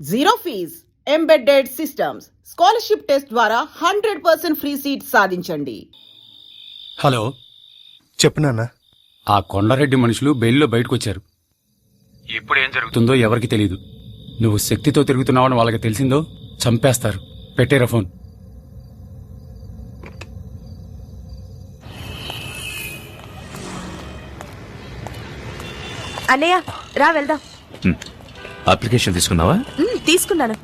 Zero fees embedded systems scholarship test ద్వారా 100% free seat సాధించండి. Hello, చెప్పు నాన్న. ఆ కొండారెడ్డి మనుషులు బెయిల్లో బయటకు వచ్చారు. ఇప్పుడు ఏం జరుగుతుందో ఎవరికి తెలియదు. నువ్వు శక్తితో తిరుగుతున్నావని వాళ్ళకి తెలిసిందో చంపేస్తారు. పెట్టేరా ఫోన్. అన్నయ్య రా వెళ్దాం. అప్లికేషన్ తీసుకున్నావా? తీసుకున్నాను.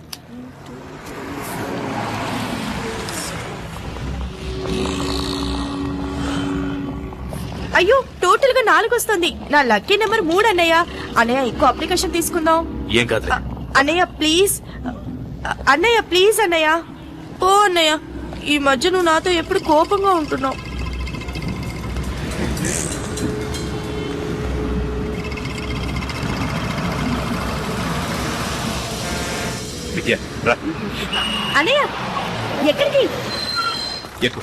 అయ్యో, టోటల్ గా 4 వస్తుంది. నా లక్కీ నెంబర్ 3 అన్నయ్య. అన్నయ్య ఇంకో అప్లికేషన్ తీసుకుందాం. ఏం కాదు అన్నయ్య ప్లీజ్. అన్నయ్య ప్లీజ్ అన్నయ్య. ఓ అన్నయ్య, ఈ మధ్య నువ్వు నాతో ఎప్పుడు కోపంగా ఉంటున్నావు. విద్య రా. అన్నయ్య ఎక్కడికి? ఎక్కు.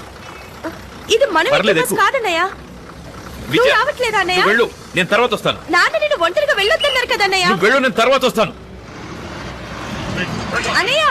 ఇది మన పర్లేదు, బస్ ఎక్కు. కాదన్నయ్య. విద్య, నువ్వు రావట్లేదా అన్నయ్య? నువ్వు వెళ్ళు, నేను తర్వాత వస్తాను. నాన్న నేను ఒంటరిగా వెళ్ళొద్దన్నారు కదా అన్నయ్య. నువ్వు వెళ్ళు, నేను తర్వాత వస్తాను. అన్నయ్య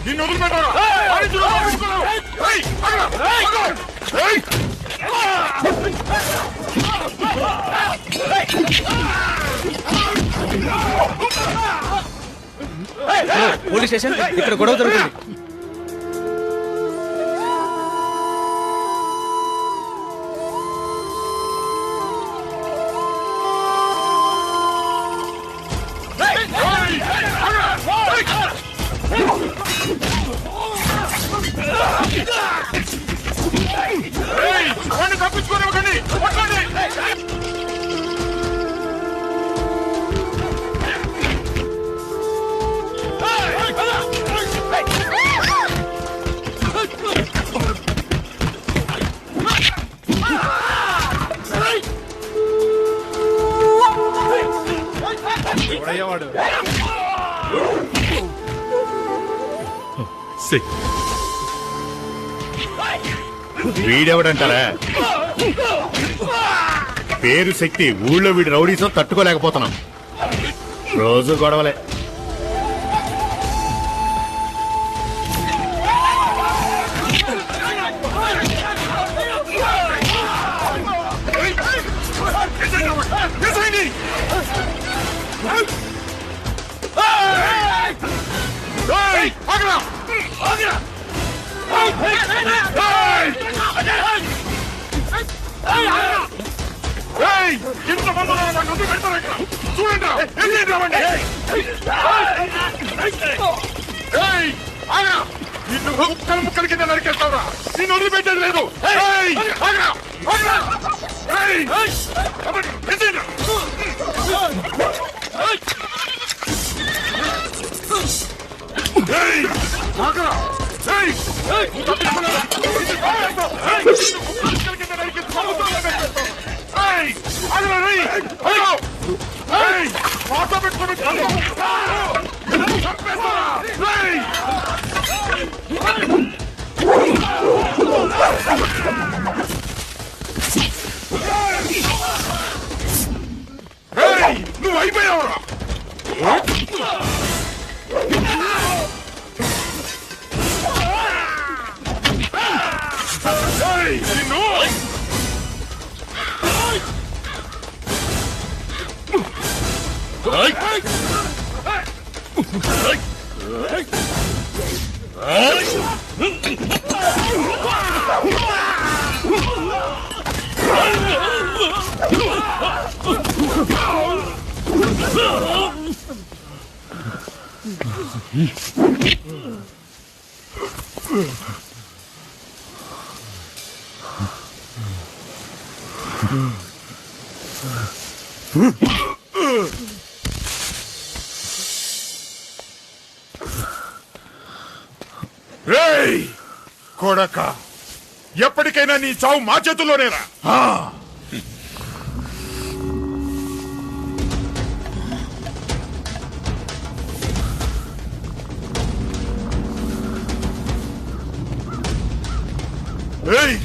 నిన్ను వదిలిపెట్టారా? పోలీస్ స్టేషన్, ఇక్కడ గొడవ జరుగుతుంది. తప్పించుకోనివ్వకండి. ఎవడయ్యేవాడు? వీడెవడంటారా? పేరు శక్తి. ఊళ్ళో వీడి రౌడీతో తట్టుకోలేకపోతున్నాం. రోజు గొడవలే. నిన్ను ముక్కలు కింద నరికేస్తావురా? నిన్ను వదిలిపెట్టేది లేదు. నువ్వు అయిపోయావురా? నిన్ను రేయ్ కొడక, ఎప్పటికైనా నీ చావు మా చేతుల్లోనేరా. ఏయ్!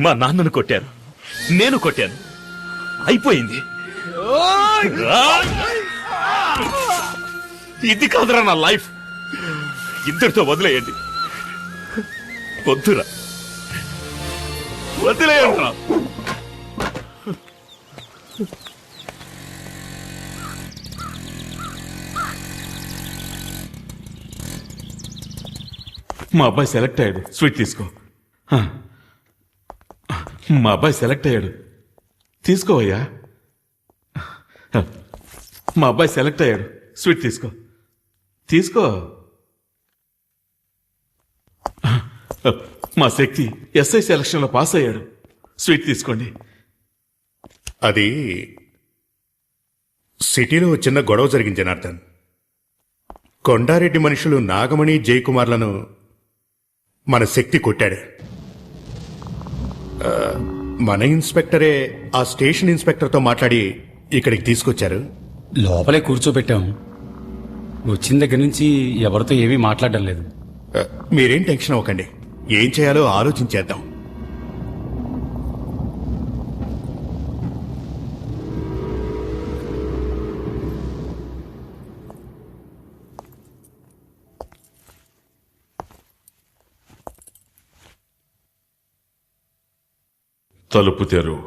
మా నాన్నను కొట్టారు, నేను కొట్టాను, అయిపోయింది. ఇది కాదురా నా లైఫ్. ఇద్దరితో వదిలేయండి. వద్దురా, వదిలేయండి రా. మా అబ్బాయి సెలెక్ట్ అయ్యాడు, స్వీట్ తీసుకో. మా అబ్బాయి సెలెక్ట్ అయ్యాడు, తీసుకోవయ్యా. మా అబ్బాయి సెలెక్ట్ అయ్యాడు, స్వీట్ తీసుకో, తీసుకో. మా శక్తి ఎస్ఐ సెలక్షన్ లో పాస్ అయ్యాడు, స్వీట్ తీసుకోండి. అది సిటీలో చిన్న గొడవ జరిగింది జనార్దన్. కొండారెడ్డి మనుషులు నాగమణి జయకుమార్లను మన శక్తి కొట్టాడు. మన ఇన్స్పెక్టరే ఆ స్టేషన్ ఇన్స్పెక్టర్తో మాట్లాడి ఇక్కడికి తీసుకొచ్చారు. లోపలే కూర్చోబెట్టాం. వచ్చిన దగ్గర నుంచి ఎవరితో ఏమీ మాట్లాడడం లేదు. మీరేం టెన్షన్ అవ్వకండి, ఏం చేయాలో ఆలోచించేద్దాం. తలుపు తెరువు.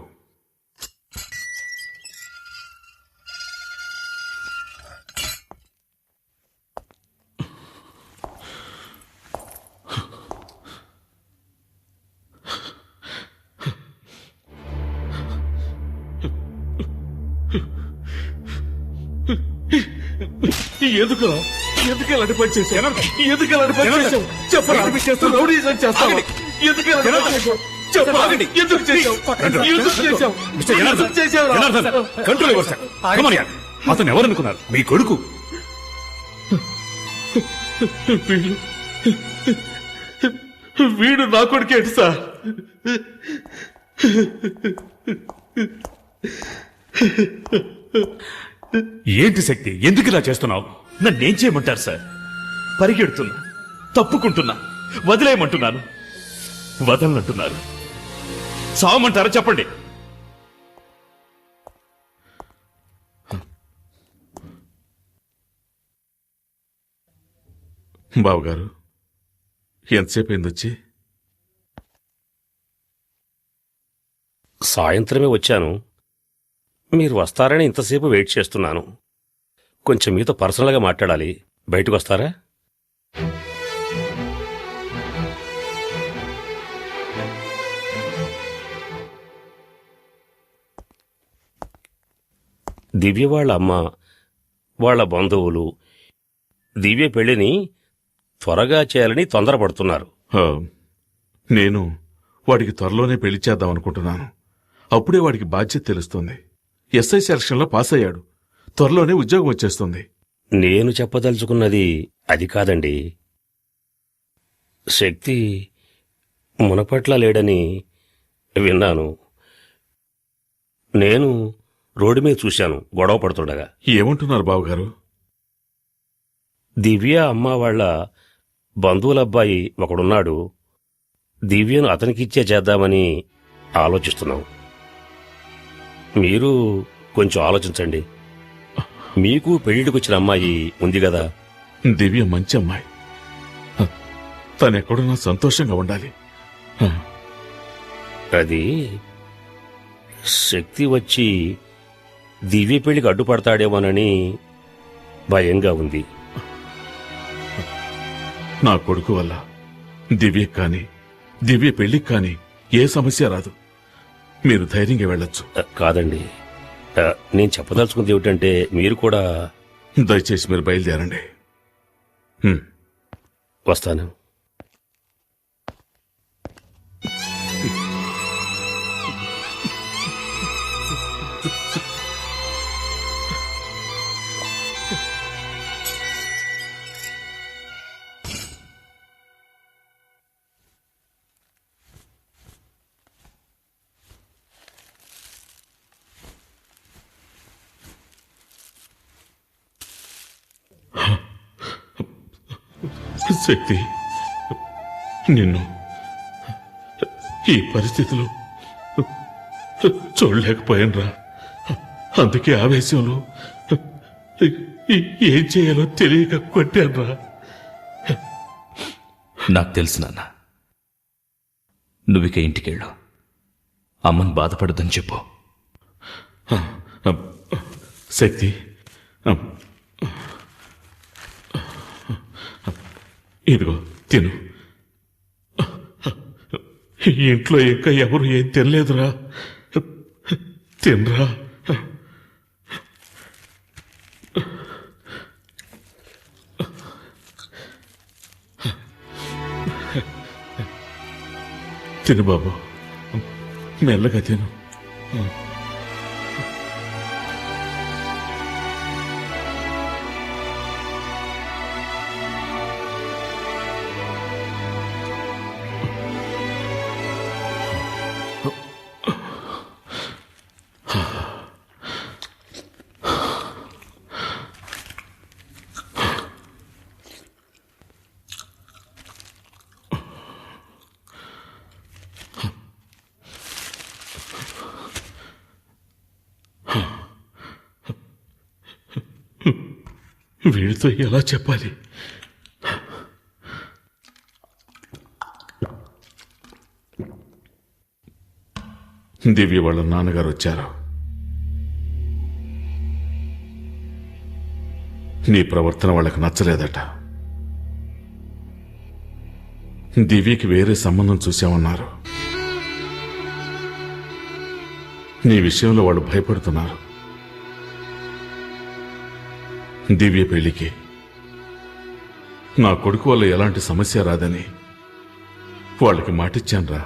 ఎందుకురా, ఎందుకు ఇలాంటి పని చేశావు? ఎందుకు ఇలాంటి పని చేశావు? చెప్పరా, రౌడీజం చేస్తావా? ఎందుకు ఇలాంటి పని చేశావు? చెప్పరా, ఎందుకు చేశావు? ఎందుకు చేశావు? ఎందుకు చేశావురా? కంట్రోల్ ఇవ్వండి సార్. Come on, యార్. అతను ఎవరనుకున్నారు? మీ కొడుకు. వీడు నా కొడుకేంటి సార్? ఏంటి శక్తి, ఎందుకు ఇలా చేస్తున్నావు? నన్నేం చేయమంటారు సార్? పరిగెడుతున్నా, తప్పుకుంటున్నా, వదిలేయమంటున్నాను, వదలనంటున్నారు. సావమంటారా చెప్పండి. బావగారు, ఎంతసేపు అయింది వచ్చి? సాయంత్రమే వచ్చాను. మీరు వస్తారని ఇంతసేపు వెయిట్ చేస్తున్నాను. కొంచెం మీతో పర్సనల్గా మాట్లాడాలి. బయటకు వస్తారా? దివ్య వాళ్ళ అమ్మ, వాళ్ళ బంధువులు దివ్య పెళ్లిని త్వరగా చేయాలని తొందరపడుతున్నారు. నేను వాడికి త్వరలోనే పెళ్లి చేద్దాం అనుకుంటున్నాను. అప్పుడే వాడికి బాధ్యత తెలుస్తుంది. ఎస్ఐ సెలక్షన్లో పాస్ అయ్యాడు, త్వరలోనే ఉద్యోగం వచ్చేస్తుంది. నేను చెప్పదలుచుకున్నది అది కాదండి. శక్తి మునపట్ల లేడని విన్నాను. నేను రోడ్డు మీద చూశాను గొడవ పడుతుండగా. ఏమంటున్నారు బావగారు? దివ్య అమ్మ వాళ్ళ బంధువులబ్బాయి ఒకడున్నాడు. దివ్యను అతనికిచ్చే చేద్దామని ఆలోచిస్తున్నాం. మీరు కొంచెం ఆలోచించండి. మీకు పెళ్లిడికొచ్చిన అమ్మాయి ఉంది కదా. దివ్య మంచి అమ్మాయి, తనెక్కడున్నా సంతోషంగా ఉండాలి. అది శక్తి వచ్చి దివ్య పెళ్లికి అడ్డుపడతాడేమోనని భయంగా ఉంది. నా కొడుకు వల్ల దివ్యకి కానీ దివ్య పెళ్లికి కానీ ఏ సమస్య రాదు. మీరు ధైర్యంగా వెళ్ళొచ్చు. కాదండి, నేను చెప్పదలుచుకుంది ఏమిటంటే మీరు కూడా. దయచేసి మీరు బయలుదేరండి. వస్తాను. శక్తి, నిన్ను ఈ పరిస్థితిలో చూడలేకపోయానురా. అందుకే ఆవేశంలో ఏం చేయాలో తెలియక కొట్టానురా. నాకు తెలుసు నాన్న. నువ్విక ఇంటికెళ్ళు. అమ్మని బాధపడదని చెప్పు. శక్తి, ఇదిగో తిను. ఇంట్లో ఇంకా ఎవరు ఏం తినలేదురా. తినరా. తిను బాబు, మెల్లగా తిను. వీడితో ఎలా చెప్పాలి? దివ్య వాళ్ళ నాన్నగారు వచ్చారు. నీ ప్రవర్తన వాళ్ళకి నచ్చలేదట. దివ్యకి వేరే సంబంధం చూశామన్నారు. నీ విషయంలో వాళ్ళు భయపడుతున్నారు. దివ్య పెళ్లికి నా కొడుకు వల్ల ఎలాంటి సమస్య రాదని వాళ్ళకి మాటిచ్చానురా.